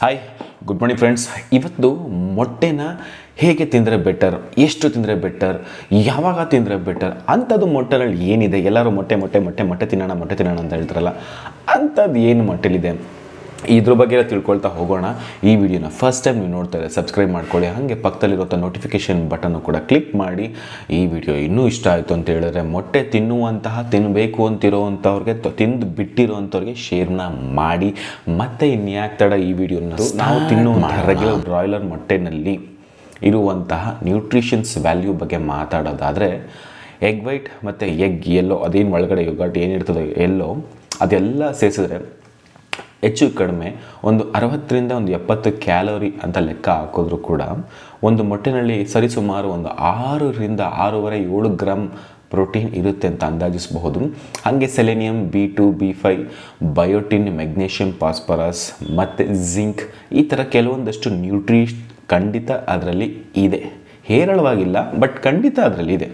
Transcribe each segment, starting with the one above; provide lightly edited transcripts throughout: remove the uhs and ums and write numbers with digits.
Hi good morning friends. ಇವತ್ತು ಮೊಟ್ಟೆನ ಹೇಗೆ ತಿಂದರೆ ಬೆಟರ್, ಎಷ್ಟು ತಿಂದರೆ ಬೆಟರ್, ಯಾವಾಗ ತಿಂದರೆ ಬೆಟರ್ ಅಂಥದ್ದು ಮೊಟ್ಟೆಗಳಲ್ಲಿ ಏನಿದೆ. ಎಲ್ಲರೂ ಮೊಟ್ಟೆ ತಿನ್ನೋಣ ಅಂತ ಹೇಳ್ತಾರಲ್ಲ, ಅಂಥದ್ದು ಏನು ಮೊಟ್ಟೆಲಿದೆ ಇದ್ರ ಬಗ್ಗೆ ತಿಳ್ಕೊಳ್ತಾ ಹೋಗೋಣ. ಈ ವಿಡಿಯೋನ ಫಸ್ಟ್ ಟೈಮ್ ನೀವು ನೋಡ್ತಾ ಇದ್ದರೆ ಸಬ್ಸ್ಕ್ರೈಬ್ ಮಾಡ್ಕೊಳ್ಳಿ, ಹಾಗೆ ಪಕ್ಕದಲ್ಲಿರೋ ನೋಟಿಫಿಕೇಷನ್ ಬಟನ್ನು ಕೂಡ ಕ್ಲಿಕ್ ಮಾಡಿ. ಈ ವಿಡಿಯೋ ಇನ್ನೂ ಇಷ್ಟ ಆಯಿತು ಅಂತ ಹೇಳಿದ್ರೆ ಮೊಟ್ಟೆ ತಿನ್ನಬೇಕು ಅಂತಿರೋವಂಥವ್ರಿಗೆ, ತಿಂದು ಬಿಟ್ಟಿರೋವಂಥವ್ರಿಗೆ ಶೇರ್ನ ಮಾಡಿ. ಮತ್ತು ಇನ್ಯಾಕೆ ತಡ, ಈ ವಿಡಿಯೋನ ನಾವು ತಿನ್ನುವಂಥ ರೆಗ್ಯುಲರ್ ಬ್ರಾಯ್ಲರ್ ಮೊಟ್ಟೆನಲ್ಲಿ ಇರುವಂತಹ ನ್ಯೂಟ್ರಿಷನ್ಸ್ ವ್ಯಾಲ್ಯೂ ಬಗ್ಗೆ ಮಾತಾಡೋದಾದರೆ, ಎಗ್ ವೈಟ್ ಮತ್ತು ಎಗ್ ಎಲ್ಲೋ, ಅದೇನು ಒಳಗಡೆ ಯೋಗರ್ಟ್ ಏನಿರ್ತದೆ ಎಲ್ಲೋ, ಅದೆಲ್ಲ ಸೇರಿಸಿದ್ರೆ ಹೆಚ್ಚು ಕಡಿಮೆ ಒಂದು 60ರಿಂದ 70 ಕ್ಯಾಲೋರಿ ಅಂತ ಲೆಕ್ಕ ಹಾಕಿದ್ರೂ ಕೂಡ ಒಂದು ಮೊಟ್ಟೆನಲ್ಲಿ ಸರಿಸುಮಾರು ಒಂದು 6ರಿಂದ 6.5-7 ಗ್ರಾಮ್ ಪ್ರೋಟೀನ್ ಇರುತ್ತೆ ಅಂತ ಅಂದಾಜಿಸಬಹುದು. ಹಾಗೆ selenium, B2, B5, biotin, magnesium, phosphorus ಮತ್ತು ಜಿಂಕ್, ಈ ಥರ ಕೆಲವೊಂದಷ್ಟು ನ್ಯೂಟ್ರಿಷ್ ಖಂಡಿತ ಅದರಲ್ಲಿ ಇದೆ. ಹೇರಳವಾಗಿಲ್ಲ, ಬಟ್ ಖಂಡಿತ ಅದರಲ್ಲಿ ಇದೆ.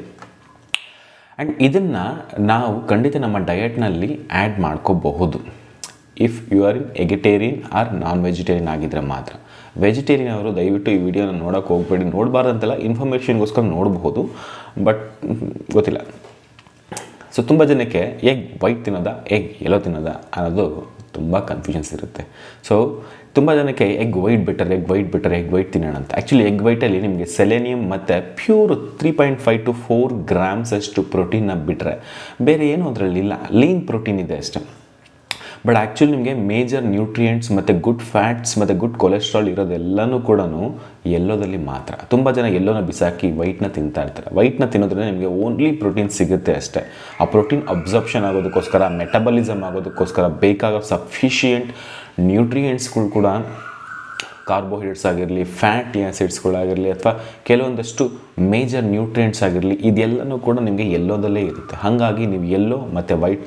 ಆ್ಯಂಡ್ ಇದನ್ನು ನಾವು ಖಂಡಿತ ನಮ್ಮ ಡಯಟ್ನಲ್ಲಿ ಆ್ಯಡ್ ಮಾಡ್ಕೋಬಹುದು if you are in eggetarian or non vegetarian ಆಗಿದ್ದರೆ ಮಾತ್ರ. ವೆಜಿಟೇರಿಯನ್ ಅವರು ದಯವಿಟ್ಟು ಈ ವಿಡಿಯೋನ ನೋಡೋಕೆ ಹೋಗಬೇಡಿ. ನೋಡಬಾರ್ದಂತೆಲ್ಲ, ಇನ್ಫಾರ್ಮೇಷನ್ಗೋಸ್ಕರ ನೋಡಬಹುದು, ಬಟ್ ಗೊತ್ತಿಲ್ಲ. ಸೊ ತುಂಬ ಜನಕ್ಕೆ ಎಗ್ ವೈಟ್ ತಿನ್ನೋದಾ, ಎಗ್ ಎಲ್ಲೋ ತಿನ್ನೋದಾ ಅನ್ನೋದು ತುಂಬ ಕನ್ಫ್ಯೂಷನ್ಸ್ ಇರುತ್ತೆ. ಸೊ ತುಂಬ ಜನಕ್ಕೆ ಎಗ್ ವೈಟ್ ಬೆಟರ್ ತಿನ್ನೋಣ ಅಂತ. ಆ್ಯಕ್ಚುಲಿ ಎಗ್ ವೈಟಲ್ಲಿ ನಿಮಗೆ ಸೆಲೆನಿಯಮ್ ಮತ್ತು ಪ್ಯೂರ್ 3.5 to 4 ಗ್ರಾಮ್ಸ್ ಅಷ್ಟು ಪ್ರೋಟೀನ್ನ ಬಿಟ್ಟರೆ ಬೇರೆ ಏನೂ ಅದರಲ್ಲಿಲ್ಲ. ಲೀನ್ ಪ್ರೋಟೀನ್ ಇದೆ ಅಷ್ಟೇ. ಬಟ್ ಆ್ಯಕ್ಚುಲಿ ನಿಮಗೆ ಮೇಜರ್ ನ್ಯೂಟ್ರಿಯೆಂಟ್ಸ್ ಮತ್ತು ಗುಡ್ ಫ್ಯಾಟ್ಸ್ ಮತ್ತು ಗುಡ್ ಕೊಲೆಸ್ಟ್ರಾಲ್ ಇರೋದೆಲ್ಲನೂ ಕೂಡ ಎಲ್ಲೋದಲ್ಲಿ ಮಾತ್ರ. ತುಂಬ ಜನ ಎಲ್ಲೋನ ಬಿಸಾಕಿ ವೈಟ್ನ ತಿಂತಾ ಇರ್ತಾರೆ. ವೈಟ್ನ ತಿನ್ನೋದ್ರಿಂದ ನಿಮಗೆ ಓನ್ಲಿ ಪ್ರೋಟೀನ್ ಸಿಗುತ್ತೆ ಅಷ್ಟೇ. ಆ ಪ್ರೋಟೀನ್ ಅಬ್ಸರ್ಪ್ಷನ್ ಆಗೋದಕ್ಕೋಸ್ಕರ, ಮೆಟಬಲಿಸಮ್ ಆಗೋದಕ್ಕೋಸ್ಕರ ಬೇಕಾಗೋ ಸಫಿಷಿಯೆಂಟ್ ನ್ಯೂಟ್ರಿಯೆಂಟ್ಸ್ಗಳು ಕೂಡ, ಕಾರ್ಬೋಹೈಡ್ರೇಟ್ಸ್ ಆಗಿರಲಿ, ಫ್ಯಾಟಿ ಆ್ಯಸಿಡ್ಸ್ಗಳಾಗಿರಲಿ, ಅಥವಾ ಕೆಲವೊಂದಷ್ಟು ಮೇಜರ್ ನ್ಯೂಟ್ರಿಯೆಂಟ್ಸ್ ಆಗಿರಲಿ, ಇದೆಲ್ಲನೂ ಕೂಡ ನಿಮಗೆ ಎಲ್ಲೋದಲ್ಲೇ ಇರುತ್ತೆ. ಹಾಗಾಗಿ ನೀವು ಎಲ್ಲೋ ಮತ್ತು ವೈಟ್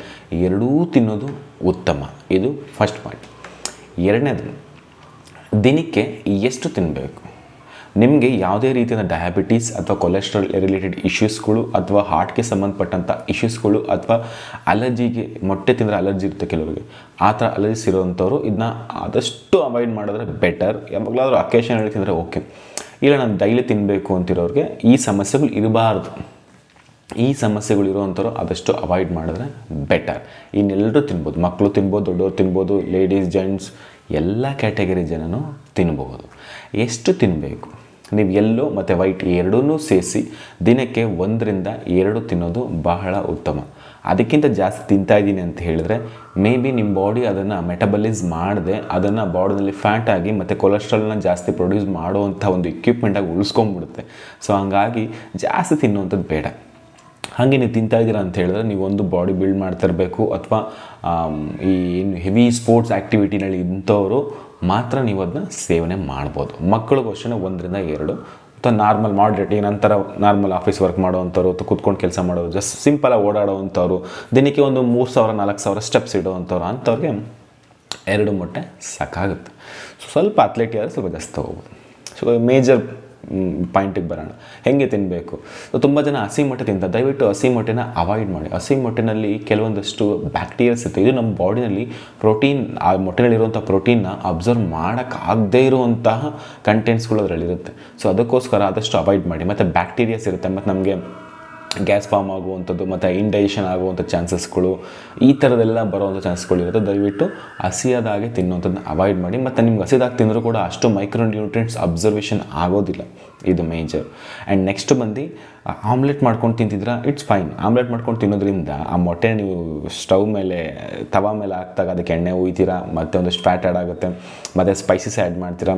ಎರಡೂ ತಿನ್ನೋದು ಉತ್ತಮ. ಇದು ಫಸ್ಟ್ ಪಾಯಿಂಟ್. ಎರಡನೇದು, ದಿನಕ್ಕೆ ಎಷ್ಟು ತಿನ್ನಬೇಕು. ನಿಮಗೆ ಯಾವುದೇ ರೀತಿಯ ಡಯಾಬಿಟೀಸ್ ಅಥವಾ ಕೊಲೆಸ್ಟ್ರಾಲ್ ರಿಲೇಟೆಡ್ ಇಶ್ಯೂಸ್ಗಳು ಅಥವಾ ಹಾರ್ಟ್ಗೆ ಸಂಬಂಧಪಟ್ಟಂಥ ಇಶ್ಯೂಸ್ಗಳು ಅಥವಾ ಅಲರ್ಜಿಗೆ, ಮೊಟ್ಟೆ ತಿಂದರೆ ಅಲರ್ಜಿ ಇರುತ್ತೆ ಕೆಲವರಿಗೆ, ಆ ಥರ ಅಲರ್ಜಿಸ್ ಇರೋವಂಥವ್ರು ಇದನ್ನ ಆದಷ್ಟು ಅವಾಯ್ಡ್ ಮಾಡಿದ್ರೆ ಬೆಟರ್. ಯಾವಾಗಲಾದರೂ ಅಕೇಶನಲ್ಲಿ ತಿಂದರೆ ಓಕೆ. ಇಲ್ಲ ನಾನು ಡೈಲಿ ತಿನ್ನಬೇಕು ಅಂತಿರೋರಿಗೆ ಈ ಸಮಸ್ಯೆಗಳು ಇರಬಾರ್ದು. ಈ ಸಮಸ್ಯೆಗಳು ಇರುವಂಥವ್ರು ಆದಷ್ಟು ಅವಾಯ್ಡ್ ಮಾಡಿದ್ರೆ ಬೆಟರ್. ಇನ್ನೆಲ್ಲರೂ ತಿನ್ಬೋದು, ಮಕ್ಕಳು ತಿನ್ಬೋದು, ದೊಡ್ಡವರು ತಿನ್ಬೋದು, ಲೇಡೀಸ್, ಜೆಂಟ್ಸ್, ಎಲ್ಲ ಕ್ಯಾಟಗರಿ ಜನನೂ ತಿನ್ಬೋದು. ಎಷ್ಟು ತಿನ್ನಬೇಕು? ನೀವು ಎಲ್ಲೋ ಮತ್ತು ವೈಟ್ ಎರಡೂ ಸೇರಿಸಿ ದಿನಕ್ಕೆ 1ರಿಂದ 2 ತಿನ್ನೋದು ಬಹಳ ಉತ್ತಮ. ಅದಕ್ಕಿಂತ ಜಾಸ್ತಿ ತಿಂತಾಯಿದ್ದೀನಿ ಅಂತ ಹೇಳಿದ್ರೆ ಮೇ ಬಿ ನಿಮ್ಮ ಬಾಡಿ ಅದನ್ನು ಮೆಟಬಲೈಸ್ ಮಾಡದೆ ಅದನ್ನು ಬಾಡಿನಲ್ಲಿ ಫ್ಯಾಟ್ ಆಗಿ ಮತ್ತು ಕೊಲೆಸ್ಟ್ರಾಲ್ನ ಜಾಸ್ತಿ ಪ್ರೊಡ್ಯೂಸ್ ಮಾಡುವಂಥ ಒಂದು ಇಕ್ವಿಪ್ಮೆಂಟಾಗಿ ಉಳಿಸ್ಕೊಂಡ್ಬಿಡುತ್ತೆ. ಸೊ ಹಂಗಾಗಿ ಜಾಸ್ತಿ ತಿನ್ನುವಂಥದ್ದು ಬೇಡ. ಹಾಗೆ ನೀವು ತಿಂತಾಯಿದ್ದೀರಾ ಅಂತ ಹೇಳಿದ್ರೆ ನೀವು ಒಂದು ಬಾಡಿ ಬಿಲ್ಡ್ ಮಾಡ್ತಿರಬೇಕು, ಅಥವಾ ಈ ಹೆವಿ ಸ್ಪೋರ್ಟ್ಸ್ ಆ್ಯಕ್ಟಿವಿಟಿನಲ್ಲಿ ಇಂಥವರು ಮಾತ್ರ ನೀವು ಅದನ್ನ ಸೇವನೆ ಮಾಡ್ಬೋದು. ಮಕ್ಕಳಿಗೂ ಅಷ್ಟೇ 1ರಿಂದ 2, ಅಥವಾ ನಾರ್ಮಲ್ ಮಾಡ್ರೇಟ್, ಏನಂತರ ನಾರ್ಮಲ್ ಆಫೀಸ್ ವರ್ಕ್ ಮಾಡೋವಂಥವ್ರು ಅಥವಾ ಕೂತ್ಕೊಂಡು ಕೆಲಸ ಮಾಡೋರು, ಜಸ್ಟ್ ಸಿಂಪಲಾಗಿ ಓಡಾಡೋವಂಥವ್ರು, ದಿನಕ್ಕೆ ಒಂದು 3,000-4,000 ಸ್ಟೆಪ್ಸ್ ಇಡೋವಂಥವ್ರು, ಅಂಥವ್ರಿಗೆ 2 ಮೊಟ್ಟೆ ಸಾಕಾಗುತ್ತೆ. ಸ್ವಲ್ಪ ಅಥ್ಲೆಟ್ ಆದರೆ ಸ್ವಲ್ಪ ಜಾಸ್ತಿ ತೊಗೋಬೋದು. ಸೊ ಮೇಜರ್ ಪಾಯಿಂಟಿಗೆ ಬರೋಣ, ಹೇಗೆ ತಿನ್ನಬೇಕು. ತುಂಬ ಜನ ಹಸಿ ಮೊಟ್ಟೆ ತಿಂತಾರೆ. ದಯವಿಟ್ಟು ಹಸಿ ಮೊಟ್ಟೆನ ಅವಾಯ್ಡ್ ಮಾಡಿ. ಹಸಿ ಮೊಟ್ಟೆನಲ್ಲಿ ಕೆಲವೊಂದಷ್ಟು ಬ್ಯಾಕ್ಟೀರಿಯಾಸ್ ಇರುತ್ತೆ. ಇದು ನಮ್ಮ ಬಾಡಿನಲ್ಲಿ ಪ್ರೋಟೀನ್, ಆ ಮೊಟ್ಟೆನಲ್ಲಿರುವಂಥ ಪ್ರೋಟೀನ್ನ ಅಬ್ಸರ್ವ್ ಮಾಡೋಕ್ಕಾಗದೇ ಇರುವಂತಹ ಕಂಟೆಂಟ್ಸ್ಗಳು ಅದರಲ್ಲಿರುತ್ತೆ. ಸೊ ಅದಕ್ಕೋಸ್ಕರ ಆದಷ್ಟು ಅವಾಯ್ಡ್ ಮಾಡಿ. ಮತ್ತು ಬ್ಯಾಕ್ಟೀರಿಯಾಸ್ ಇರುತ್ತೆ, ಮತ್ತು ನಮಗೆ ಗ್ಯಾಸ್ ಫಾರ್ಮ್ ಆಗುವಂಥದ್ದು ಮತ್ತು ಇಂಡೈಜೆಷನ್ ಆಗುವಂಥ ಚಾನ್ಸಸ್ಗಳು, ಈ ಥರದ್ದೆಲ್ಲ ಬರುವಂಥ ಚಾನ್ಸಸ್ಗಳು ಇರುತ್ತೆ. ದಯವಿಟ್ಟು ಹಸಿಯಾದಾಗೆ ತಿನ್ನುವಂಥದ್ದನ್ನ ಅವಾಯ್ಡ್ ಮಾಡಿ. ಮತ್ತು ನಿಮ್ಗೆ ಹಸಿದಾಗಿ ತಿಂದರೂ ಕೂಡ ಅಷ್ಟು ಮೈಕ್ರೋ ನ್ಯೂಟ್ರಿಯೆಂಟ್ಸ್ ಅಬ್ಸರ್ವೇಷನ್ ಆಗೋದಿಲ್ಲ. ಇದು ಮೇಜರ್. ಆ್ಯಂಡ್ ನೆಕ್ಸ್ಟ್ ಬಂದು ಆಮ್ಲೆಟ್ ಮಾಡ್ಕೊಂಡು ತಿಂತಿದ್ರೆ ಇಟ್ಸ್ ಫೈನ್. ಆಮ್ಲೆಟ್ ಮಾಡ್ಕೊಂಡು ತಿನ್ನೋದ್ರಿಂದ ಆ ಮೊಟ್ಟೆ ನೀವು ಸ್ಟವ್ ಮೇಲೆ, ತವಾ ಮೇಲೆ ಹಾಕ್ದಾಗ ಅದಕ್ಕೆ ಎಣ್ಣೆ ಉಯ್ತೀರಾ, ಮತ್ತು ಒಂದಷ್ಟು ಫ್ಯಾಟ್ ಆ್ಯಡ್ ಆಗುತ್ತೆ, ಮತ್ತು ಸ್ಪೈಸಸ್ ಆ್ಯಡ್ ಮಾಡ್ತೀರಾ,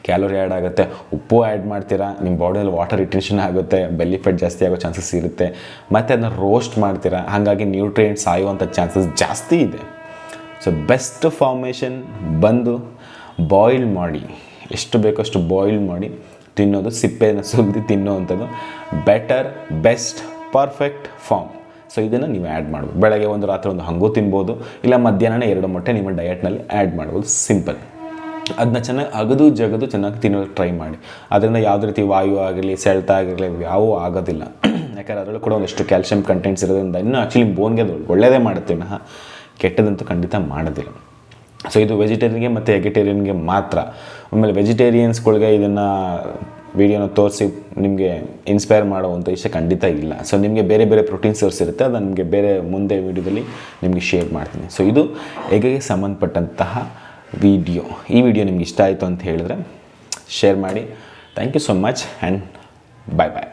ಕ್ಯಾಲೋರಿ ಆ್ಯಡ್ ಆಗುತ್ತೆ, ಉಪ್ಪು ಆ್ಯಡ್ ಮಾಡ್ತೀರಾ, ನಿಮ್ಮ ಬಾಡಿಯಲ್ಲಿ ವಾಟರ್ ರಿಟೆನ್ಷನ್ ಆಗುತ್ತೆ, ಬೆಲ್ಲಿ ಫ್ಯಾಟ್ ಜಾಸ್ತಿ ಆಗೋ ಚಾನ್ಸಸ್ ಇರುತ್ತೆ, ಮತ್ತು ಅದನ್ನ ರೋಸ್ಟ್ ಮಾಡ್ತೀರಾ. ಹಾಗಾಗಿ ನ್ಯೂಟ್ರಿಯೆಂಟ್ಸ್ ಸಾಯುವಂಥ ಚಾನ್ಸಸ್ ಜಾಸ್ತಿ ಇದೆ. ಸೊ ಬೆಸ್ಟ್ ಫಾರ್ಮೇಷನ್ ಬಂದು ಬಾಯ್ಲ್ ಮಾಡಿ, ಎಷ್ಟು ಬೇಕಷ್ಟು ಬಾಯ್ಲ್ ಮಾಡಿ ತಿನ್ನೋದು, ಸಿಪ್ಪೆಯನ್ನು ಸುಲಿದು ತಿನ್ನೋವಂಥದ್ದು better, best, perfect form. So ಇದನ್ನು ನೀವು ಆ್ಯಡ್ ಮಾಡ್ಬೋದು. ಬೆಳಗ್ಗೆ ಒಂದು, ರಾತ್ರಿ ಒಂದು ಹಂಗೂ ತಿನ್ಬೋದು, ಇಲ್ಲ ಮಧ್ಯಾಹ್ನ 2 ಮೊಟ್ಟೆ ನಿಮ್ಮ ಡಯಟ್ನಲ್ಲಿ ಆ್ಯಡ್ ಮಾಡ್ಬೋದು. ಸಿಂಪಲ್. ಅದನ್ನ ಚೆನ್ನಾಗಿ ಜಗದು ಚೆನ್ನಾಗಿ ತಿನ್ನೋಕ್ಕೆ ಟ್ರೈ ಮಾಡಿ. ಅದರಿಂದ ಯಾವುದೇ ರೀತಿ ವಾಯು ಆಗಿರಲಿ, ಸೆಳೆತ ಆಗಿರಲಿ ಯಾವೂ ಆಗೋದಿಲ್ಲ. ಯಾಕಂದರೆ ಅದರಲ್ಲೂ ಕೂಡ ಒಂದಷ್ಟು ಕ್ಯಾಲ್ಶಿಯಂ ಕಂಟೆಂಟ್ಸ್ ಇರೋದ್ರಿಂದ ಇನ್ನೂ ಆ್ಯಕ್ಚುಲಿ ಬೋನ್ಗೆ ಅದು ಒಳ್ಳೆಯದೇ ಮಾಡುತ್ತೆ, ಕೆಟ್ಟದಂತೂ ಖಂಡಿತ ಮಾಡೋದಿಲ್ಲ. ಸೊ ಇದು ವೆಜಿಟೇರಿಯನ್ಗೆ ಮತ್ತು ಎಗಿಟೇರಿಯನ್ಗೆ ಮಾತ್ರ. ಆಮೇಲೆ ವೆಜಿಟೇರಿಯನ್ಸ್ಗಳಿಗೆ ಇದನ್ನು ವಿಡಿಯೋನ ತೋರಿಸಿ ನಿಮಗೆ ಇನ್ಸ್ಪೈರ್ ಮಾಡುವಂಥ ಇಷ್ಟ ಖಂಡಿತ ಇಲ್ಲ. ಸೊ ನಿಮಗೆ ಬೇರೆ ಬೇರೆ ಪ್ರೋಟೀನ್ ಸೋರ್ಸ್ ಇರುತ್ತೆ, ಅದು ನಿಮಗೆ ಬೇರೆ ಮುಂದೆ ವಿಡಿಯೋದಲ್ಲಿ ನಿಮಗೆ ಶೇರ್ ಮಾಡ್ತೀನಿ. ಸೊ ಇದು ಎಗ್ಗೆ ಸಂಬಂಧಪಟ್ಟಂತಹ ವಿಡಿಯೋ. ಈ ವಿಡಿಯೋ ನಿಮ್ಗೆ ಇಷ್ಟ ಆಯಿತು ಅಂತ ಹೇಳಿದ್ರೆ ಶೇರ್ ಮಾಡಿ. Thank you so much and bye bye.